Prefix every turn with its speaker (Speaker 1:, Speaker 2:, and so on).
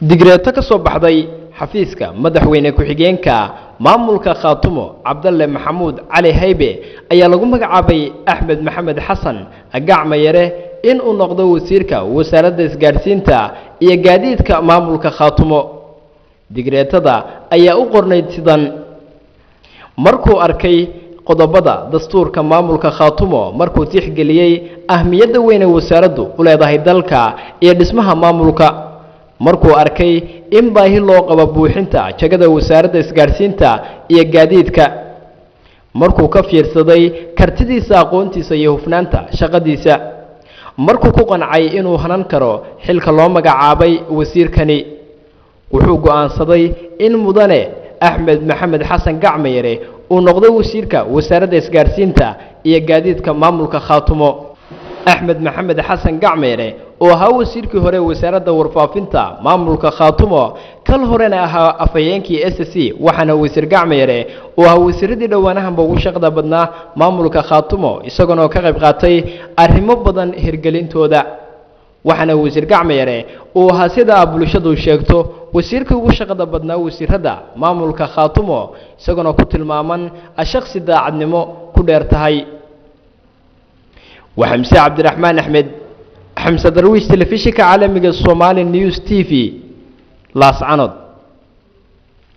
Speaker 1: digreeto ka soo baxday xafiiska madaxweyne ku-xigeenka maamulka Khaatumo Cabdalle Maxamuud Cali Haybe ayaa lagu magacaabay Axmed Maxamed Xasan Gacmayare in uu noqdo wasiirka wasaaradda isgaarsiinta iyo gaadiidka maamulka Khaatumo. digreetada ayaa u qornayd sidan: markuu arkay qodobada dastuurka maamulka Khaatumo markuu tixgeliyay ahmiyadda weyn ee wasaaraddu u leedahay dalka iyo dhismaha maamulka, markuu arkay in baahi loo qabo buuxinta jagada wasaaradda isgaarsiinta iyo gaadiidka, markuu ka fiirsaday kartidiisa, aqoontiisa iyo hufnaanta shaqadiisa, markuu ku qancay inuu hanan karo xilka loo magacaabay wasiirkani, wuxuu go'aansaday in mudane Axmed Maxamed Xasan Gacmayare uu noqdo wasiirka wasaaradda isgaarsiinta iyo gaadiidka maamulka Khaatumo. Axmed Maxamed Xasan Gacmayare oo ahaa wasiirkii hore wasaaradda warfaafinta maamulka Khaatumo, kal horena ahaa afhayeenkii SSC, waxaana wasiir Gacmayare oo ahaa wasiiradii dhowaanahanba ugu shaqada badnaa maamulka Khaatumo, isagoo ka qayb qaatay arrimo badan hirgelintooda. waxaana wasiir Gacmayare oo ahaa sida bulshadu sheegto wasiirka ugu shaqada badnaa wasiirada maamulka Khaatumo, isagoo ku tilmaaman shakhsi daacadnimo ku dheer tahay. وحمزة عبد الرحمن أحمد، حمزة درويش، تلفزيون عالمي الصومالي نيوز تي في لاس عنود.